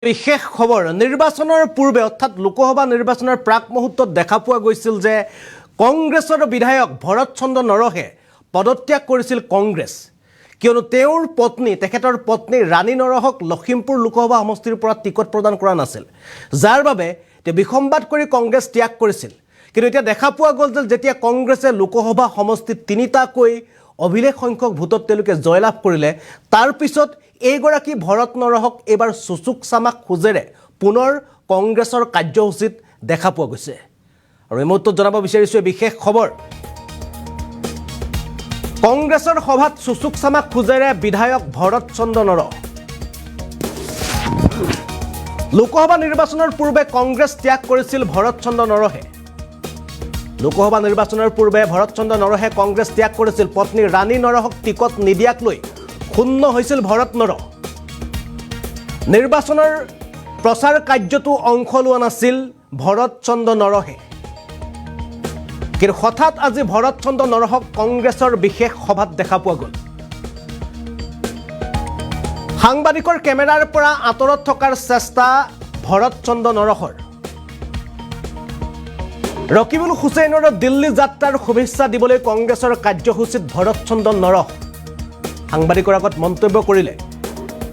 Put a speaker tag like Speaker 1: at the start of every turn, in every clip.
Speaker 1: বিশেষ খবৰ নিৰ্বাচনৰ পূৰ্বে অৰ্থাৎ লোকসভা নিৰ্বাচনৰ প্ৰাক মুহূৰ্তত দেখা পোৱা গৈছিল যে কংগ্ৰেছৰ বিধায়ক ভৰত চন্দ্ৰ নৰহে পদত্যাগ কৰিছিল কংগ্ৰেছ কিয়নো তেওঁৰ পত্নী তেখেতৰ পত্নী ৰাণী নৰহক লখিমপুৰ লোকসভা সমষ্টিৰ পৰা টিকট প্ৰদান কৰা নাছিল যাৰ বাবে তে বিসম্বাদ কৰি কংগ্ৰেছ ত্যাগ কৰিছিল কিন্তু এতিয়া দেখা পোৱা গ'ল যে যেতিয়া কংগ্ৰেছে লোকসভা সমষ্টিত তিনিটাকৈ অভিলেখ সংখ্যক ভোটত তেওঁলোকে জয়লাভ কৰিলে তাৰ পিছত এইগৰাকী ভৰত নৰহক এবাৰ সুচুক চামাক খুজেৰে পুনৰ কংগ্ৰেছৰ কাৰ্যসূচীত দেখা পোৱা গৈছে আৰু এই মুহূৰ্তত জনাব বিচাৰিছোঁ বিশেষ খবৰ কংগ্ৰেছৰ সভাত সুচুক চামাক খুজেৰে বিধায়ক ভৰত চন্দ্ৰ নৰহ লোকসভা নিৰ্বাচনৰ পূৰ্বে কংগ্ৰেছ ত্যাগ কৰিছিল ভৰত চন্দ্ৰ নৰহে লোকসভা নিৰ্বাচনৰ পূৰ্বে ভৰত চন্দ্ৰ নৰহে কংগ্ৰেছ ত্যাগ কৰিছিল পত্নী ৰাণী নৰহক টিকট নিদিয়াক লৈ ক্ষুণ্ণ হৈছিল ভৰত নৰহ নিৰ্বাচনৰ প্ৰচাৰ কাৰ্যটো অংশ লোৱা নাছিল ভৰত চন্দ্ৰ নৰহে কিন্তু হঠাৎ আজি ভৰত চন্দ্ৰ নৰহক কংগ্ৰেছৰ বিশেষ সভাত দেখা পোৱা গ'ল সাংবাদিকৰ কেমেৰাৰ পৰা আঁতৰত থকাৰ চেষ্টা ভৰত চন্দ্ৰ নৰহৰ ৰকিবুল হুছেইনৰ দিল্লী যাত্ৰাৰ শুভেচ্ছা দিবলৈ কংগ্ৰেছৰ কাৰ্যসূচীত ভৰত চন্দ্ৰ নৰহ সাংবাদিকৰ আগত মন্তব্য কৰিলে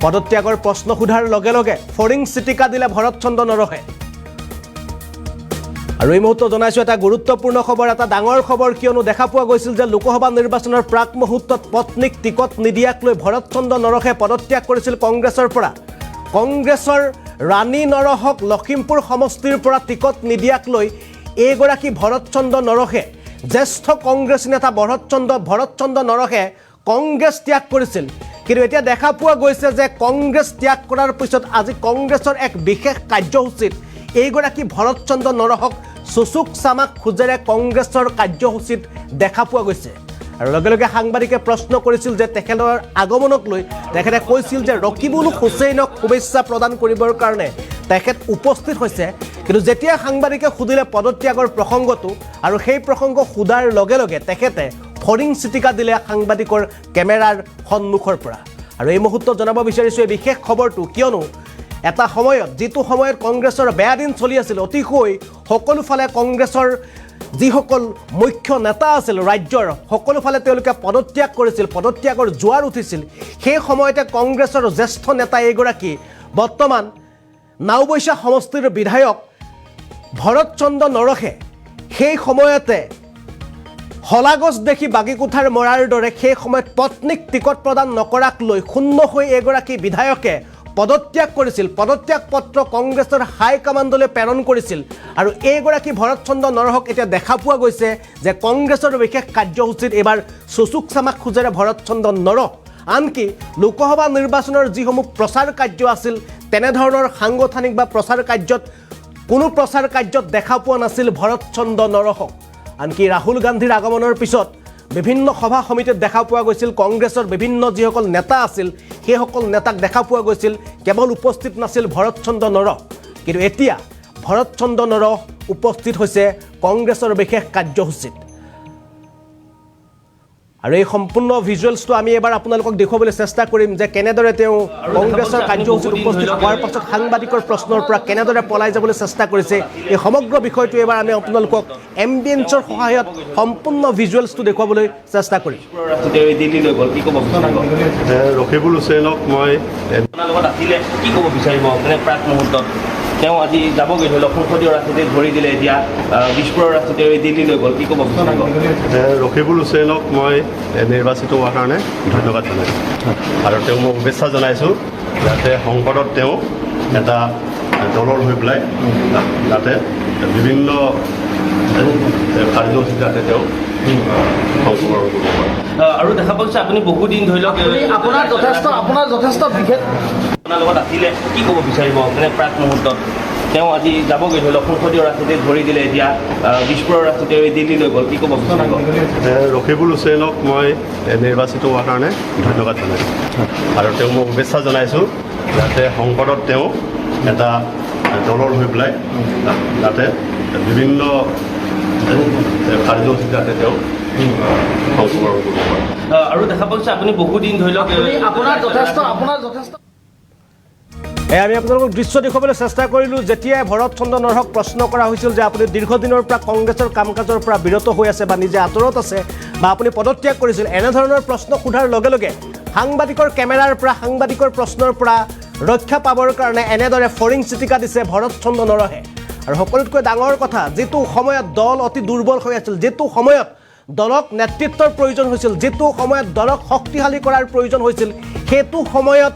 Speaker 1: পদত্যাগৰ প্ৰশ্ন সোধাৰ লগে লগে ফৰিং চিটিকা দিলে ভৰত চন্দ্ৰ নৰহে আৰু এই মুহূৰ্তত জনাইছোঁ এটা গুৰুত্বপূৰ্ণ খবৰ এটা ডাঙৰ খবৰ কিয়নো দেখা পোৱা গৈছিল যে লোকসভা নিৰ্বাচনৰ প্ৰাক মুহূৰ্তত পত্নীক টিকট নিদিয়াক লৈ ভৰত চন্দ্ৰ নৰহে পদত্যাগ কৰিছিল কংগ্ৰেছৰ পৰা কংগ্ৰেছৰ ৰাণী নৰহক লখিমপুৰ সমষ্টিৰ পৰা টিকট নিদিয়াক লৈ এইগৰাকী ভৰত চন্দ্ৰ নৰহে জ্যেষ্ঠ কংগ্ৰেছী নেতা ভৰত চন্দ্ৰ নৰহে কংগ্ৰেছ ত্যাগ কৰিছিল কিন্তু এতিয়া দেখা পোৱা গৈছে যে কংগ্ৰেছ ত্যাগ কৰাৰ পিছত আজি কংগ্ৰেছৰ এক বিশেষ কাৰ্যসূচীত এইগৰাকী ভৰত চন্দ্ৰ নৰহক সুচুক চামাক খুজেৰে কংগ্ৰেছৰ কাৰ্যসূচীত দেখা পোৱা গৈছে আৰু লগে লগে সাংবাদিকে প্ৰশ্ন কৰিছিল যে তেখেতৰ আগমনক লৈ তেখেতে কৈছিল যে ৰকিবুল হুছেইনক শুভেচ্ছা প্ৰদান কৰিবৰ কাৰণে তেখেত উপস্থিত হৈছে কিন্তু যেতিয়া সাংবাদিকে সুধিলে পদত্যাগৰ প্ৰসংগটো আৰু সেই প্ৰসংগ সোধাৰ লগে লগে তেখেতে ফৰিং চিটিকা দিলে সাংবাদিকৰ কেমেৰাৰ সন্মুখৰ পৰা আৰু এই মুহূৰ্তত জনাব বিচাৰিছোঁ এই বিশেষ খবৰটো কিয়নো এটা সময়ত যিটো সময়ত কংগ্ৰেছৰ বেয়া দিন চলি আছিল অতিশয় সকলোফালে কংগ্ৰেছৰ যিসকল মুখ্য নেতা আছিল ৰাজ্যৰ সকলোফালে তেওঁলোকে পদত্যাগ কৰিছিল পদত্যাগৰ জোৱাৰ উঠিছিল সেই সময়তে কংগ্ৰেছৰ জ্যেষ্ঠ নেতা এগৰাকী বৰ্তমান নাওবৈচা সমষ্টিৰ বিধায়ক ভৰত চন্দ্ৰ নৰহে সেই সময়তে হলাগছ দেখি বাগিকুঠাৰ মৰাৰ দৰে সেই সময়ত পত্নীক টিকট প্ৰদান নকৰাক লৈ ক্ষুণ্ণ হৈ এগৰাকী বিধায়কে পদত্যাগ কৰিছিল পদত্যাগ পত্ৰ কংগ্ৰেছৰ হাই কমাণ্ডলৈ প্ৰেৰণ কৰিছিল আৰু এইগৰাকী ভৰত চন্দ্ৰ নৰহক এতিয়া দেখা পোৱা গৈছে যে কংগ্ৰেছৰ বিশেষ কাৰ্যসূচীত এবাৰ সুচুক চামাক খুজেৰে ভৰত চন্দ্ৰ নৰহ আনকি লোকসভা নিৰ্বাচনৰ যিসমূহ প্ৰচাৰ কাৰ্য আছিল তেনেধৰণৰ সাংগঠনিক বা প্ৰচাৰ কাৰ্যত কোনো প্ৰচাৰ কাৰ্যত দেখা পোৱা নাছিল ভৰত চন্দ্ৰ নৰহক আনকি ৰাহুল গান্ধীৰ আগমনৰ পিছত বিভিন্ন সভা সমিতিত দেখা পোৱা গৈছিল কংগ্ৰেছৰ বিভিন্ন যিসকল নেতা আছিল সেইসকল নেতাক দেখা পোৱা গৈছিল কেৱল উপস্থিত নাছিল ভৰত চন্দ্ৰ নৰহ কিন্তু এতিয়া ভৰত চন্দ্ৰ নৰহ উপস্থিত হৈছে কংগ্ৰেছৰ বিশেষ কাৰ্যসূচীত আৰু এই সম্পূৰ্ণ ভিজুৱেলছটো আমি এবাৰ আপোনালোকক দেখুৱাবলৈ চেষ্টা কৰিম যে কেনেদৰে তেওঁ কংগ্ৰেছৰ কাৰ্যসূচীত উপস্থিত হোৱাৰ পাছত সাংবাদিকৰ প্ৰশ্নৰ পৰা কেনেদৰে পলাই যাবলৈ চেষ্টা কৰিছে এই সমগ্ৰ বিষয়টো এবাৰ আমি আপোনালোকক এম্বিয়েন্সৰ সহায়ত সম্পূৰ্ণ ভিজুৱেলছটো দেখুৱাবলৈ চেষ্টা কৰিম
Speaker 2: ৰকিবুল হুছেইনক মই
Speaker 3: লগত আছিলে কি ক'ব বিচাৰিব মানে প্ৰাক মুহূৰ্তত তেওঁ আজি যাবগৈ ধৰি লওক সংসদীয় ৰাজনীতিত ভৰি দিলে এতিয়া দিছপুৰৰ ৰাজনীতি দিল্লীলৈ গ'ল কি ক'ব বিচাৰিব
Speaker 2: ৰকিবুল হুছেইনক মই নিৰ্বাচিত হোৱাৰ কাৰণে ধন্যবাদ জনাইছোঁ আৰু তেওঁ মই শুভেচ্ছা জনাইছোঁ যাতে সংসদত তেওঁ এটা দলৰ হৈ পেলাই যাতে বিভিন্ন কাৰ্যসূচীত যাতে তেওঁ অংশগ্ৰহণ কৰিব পাৰে
Speaker 3: আৰু দেখা পাইছে আপুনি বহুদিন ধৰি লওক আপোনাৰ যথেষ্ট বিশেষ আপোনাৰ লগত আছিলে কি ক'ব বিচাৰিব মানে প্ৰাক মুহূৰ্তত তেওঁ আজি যাবগৈ ধৰি লওক সংসদীয় ৰাজনীতিত ভৰি দিলে এতিয়া দিছপুৰৰ ৰাজনীতি দিল্লীলৈ গ'ল কি ক'ব বিচাৰিব
Speaker 2: ৰকিবুল হুছেইনক মই নিৰ্বাচিত হোৱাৰ কাৰণে ধন্যবাদ জনাইছোঁ আৰু তেওঁ মই শুভেচ্ছা জনাইছোঁ যাতে সংসদত তেওঁ এটা দলৰ হৈ পেলাই যাতে বিভিন্ন কাৰ্যসূচীত যাতে তেওঁ অংশগ্ৰহণ কৰিব পাৰে
Speaker 3: আৰু দেখা পাইছে আপুনি বহুদিন ধৰি লওক
Speaker 1: আপোনাৰ যথেষ্ট আমি আপোনালোকক দৃশ্য দেখুৱাবলৈ চেষ্টা কৰিলোঁ যেতিয়াই ভৰত চন্দ্ৰ নৰহক প্ৰশ্ন কৰা হৈছিল যে আপুনি দীৰ্ঘদিনৰ পৰা কংগ্ৰেছৰ কাম কাজৰ পৰা বিৰত হৈ আছে বা নিজে আঁতৰত আছে বা আপুনি পদত্যাগ কৰিছিল এনেধৰণৰ প্ৰশ্ন সোধাৰ লগে লগে সাংবাদিকৰ কেমেৰাৰ পৰা সাংবাদিকৰ প্ৰশ্নৰ পৰা ৰক্ষা পাবৰ কাৰণে এনেদৰে ফৰিং চিটিকা দিছে ভৰত চন্দ্ৰ নৰহে আৰু সকলোতকৈ ডাঙৰ কথা যিটো সময়ত দল অতি দুৰ্বল হৈ আছিল যিটো সময়ত দলক নেতৃত্বৰ প্ৰয়োজন হৈছিল যিটো সময়ত দলক শক্তিশালী কৰাৰ প্ৰয়োজন হৈছিল সেইটো সময়ত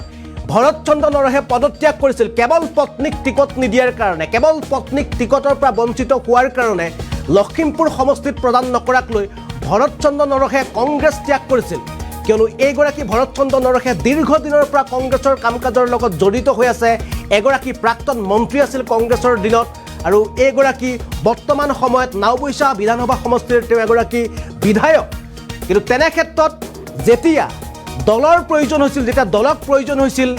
Speaker 1: ভৰত চন্দ্ৰ নৰহে পদত্যাগ কৰিছিল কেৱল পত্নীক টিকট নিদিয়াৰ কাৰণে কেৱল পত্নীক টিকটৰ পৰা বঞ্চিত হোৱাৰ কাৰণে লখিমপুৰ সমষ্টিত প্ৰদান নকৰাক লৈ ভৰত চন্দ্ৰ নৰহে কংগ্ৰেছ ত্যাগ কৰিছিল কিয়নো এইগৰাকী ভৰত চন্দ্ৰ নৰহে দীৰ্ঘদিনৰ পৰা কংগ্ৰেছৰ কাম কাজৰ লগত জড়িত হৈ আছে এগৰাকী প্ৰাক্তন মন্ত্ৰী আছিল কংগ্ৰেছৰ দিনত আৰু এইগৰাকী বৰ্তমান সময়ত নাওবৈচা বিধানসভা সমষ্টিৰ তেওঁ এগৰাকী বিধায়ক কিন্তু তেনে ক্ষেত্ৰত যেতিয়া দলৰ প্ৰয়োজন হৈছিল যেতিয়া দলক প্ৰয়োজন হৈছিল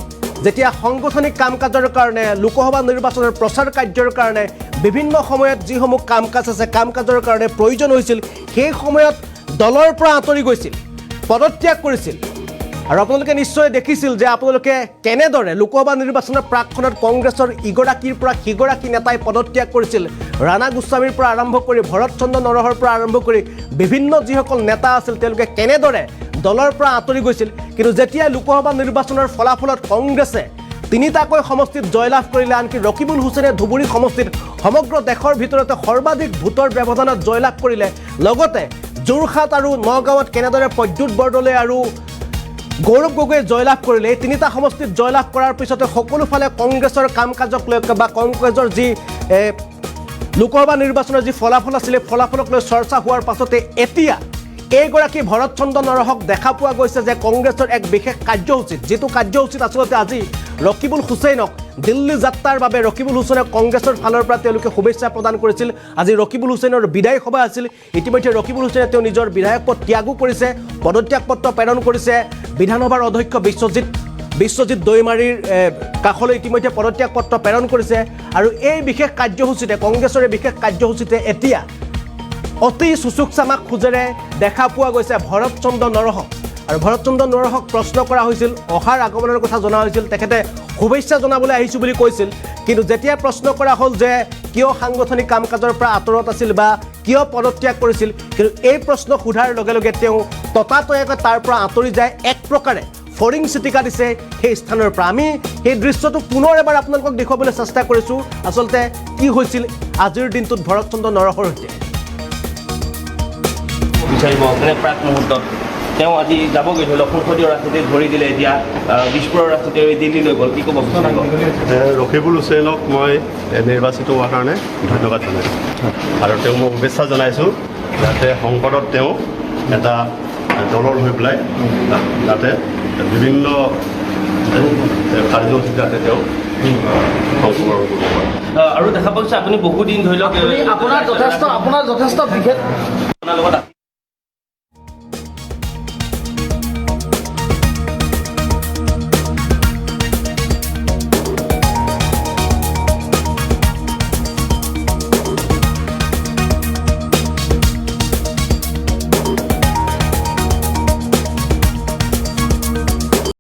Speaker 1: যেতিয়া সাংগঠনিক কাম কাজৰ কাৰণে লোকসভা নিৰ্বাচনৰ প্ৰচাৰ কাৰ্যৰ কাৰণে বিভিন্ন সময়ত যিসমূহ কাম কাজ আছে কাম কাজৰ কাৰণে প্ৰয়োজন হৈছিল সেই সময়ত দলৰ পৰা আঁতৰি গৈছিল পদত্যাগ কৰিছিল আৰু আপোনালোকে নিশ্চয় দেখিছিল যে আপোনালোকে কেনেদৰে লোকসভা নিৰ্বাচনৰ প্ৰাকখনত কংগ্ৰেছৰ ইগৰাকীৰ পৰা সিগৰাকী নেতাই পদত্যাগ কৰিছিল ৰাণা গোস্বামীৰ পৰা আৰম্ভ কৰি ভৰত চন্দ্ৰ নৰহৰ পৰা আৰম্ভ কৰি বিভিন্ন যিসকল নেতা আছিল তেওঁলোকে কেনেদৰে দলৰ পৰা আঁতৰি গৈছিল কিন্তু যেতিয়া লোকসভা নিৰ্বাচনৰ ফলাফলত কংগ্ৰেছে তিনিটাকৈ সমষ্টিত জয়লাভ কৰিলে আনকি ৰকিবুল হুছেইনে ধুবুৰী সমষ্টিত সমগ্ৰ দেশৰ ভিতৰতে সৰ্বাধিক ভোটৰ ব্যৱধানত জয়লাভ কৰিলে লগতে যোৰহাট আৰু নগাঁৱত কেনেদৰে প্ৰদ্যুৎ বৰদলৈ আৰু গৌৰৱ গগৈয়ে জয়লাভ কৰিলে এই তিনিটা সমষ্টিত জয়লাভ কৰাৰ পিছতে সকলোফালে কংগ্ৰেছৰ কাম কাজক লৈ বা কংগ্ৰেছৰ যি লোকসভা নিৰ্বাচনৰ যি ফলাফল আছিলে ফলাফলক লৈ চৰ্চা হোৱাৰ পাছতে এতিয়া এইগৰাকী ভৰত চন্দ্ৰ নৰহক দেখা পোৱা গৈছে যে কংগ্ৰেছৰ এক বিশেষ কাৰ্যসূচীত যিটো কাৰ্যসূচীত আচলতে আজি ৰকিবুল হুছেইনক দিল্লী যাত্ৰাৰ বাবে ৰকিবুল হুছেইনক কংগ্ৰেছৰ ফালৰ পৰা তেওঁলোকে শুভেচ্ছা প্ৰদান কৰিছিল আজি ৰকিবুল হুছেইনৰ বিদায় সভা আছিল ইতিমধ্যে ৰকিবুল হুছেইনে তেওঁ নিজৰ বিধায়ক পদ ত্যাগো কৰিছে পদত্যাগ পত্ৰ প্ৰেৰণ কৰিছে বিধানসভাৰ অধ্যক্ষ বিশ্বজিৎ দৈমাৰীৰ কাষলৈ ইতিমধ্যে পদত্যাগ পত্ৰ প্ৰেৰণ কৰিছে আৰু এই বিশেষ কাৰ্যসূচীতে কংগ্ৰেছৰ এই বিশেষ কাৰ্যসূচীতে এতিয়া অতি চুচুকচামাক খোজেৰে দেখা পোৱা গৈছে ভৰত চন্দ্ৰ নৰহক আৰু ভৰত চন্দ্ৰ নৰহক প্ৰশ্ন কৰা হৈছিল অহাৰ আগমনৰ কথা জনা হৈছিল তেখেতে শুভেচ্ছা জনাবলৈ আহিছোঁ বুলি কৈছিল কিন্তু যেতিয়া প্ৰশ্ন কৰা হ'ল যে কিয় সাংগঠনিক কাম কাজৰ পৰা আঁতৰত আছিল বা কিয় পদত্যাগ কৰিছিল কিন্তু এই প্ৰশ্ন সোধাৰ লগে লগে তেওঁ ততাতৈয়াকৈ তাৰ পৰা আঁতৰি যায় এক প্ৰকাৰে ফৰিং চিটিকা দিছে সেই স্থানৰ পৰা আমি সেই দৃশ্যটো পুনৰ এবাৰ আপোনালোকক দেখুৱাবলৈ চেষ্টা কৰিছোঁ আচলতে কি হৈছিল আজিৰ দিনটোত ভৰত চন্দ্ৰ নৰহৰ সৈতে
Speaker 3: বিচাৰিব মানে প্ৰাক মুহূৰ্তত তেওঁ আজি যাবগৈ ধৰি লওক সংসদীয় ৰাজনীতিত ভৰি দিলে এতিয়া দিছপুৰৰ ৰাজনীতি দিল্লীলৈ গ'ল কি ক'ব বিচাৰিব
Speaker 2: ৰকিবুল হুছেইনক মই নিৰ্বাচিত হোৱাৰ কাৰণে ধন্যবাদ জনাইছোঁ আৰু তেওঁ মই শুভেচ্ছা জনাইছোঁ যাতে সংসদত তেওঁ এটা দলৰ হৈ পেলাই যাতে বিভিন্ন কাৰ্যসূচীত যাতে তেওঁ অংশগ্ৰহণ কৰিব পাৰে
Speaker 3: আৰু দেখা পাইছে আপুনি বহুদিন ধৰি লওক
Speaker 4: আপোনাৰ যথেষ্ট বিশেষ
Speaker 3: আপোনাৰ লগত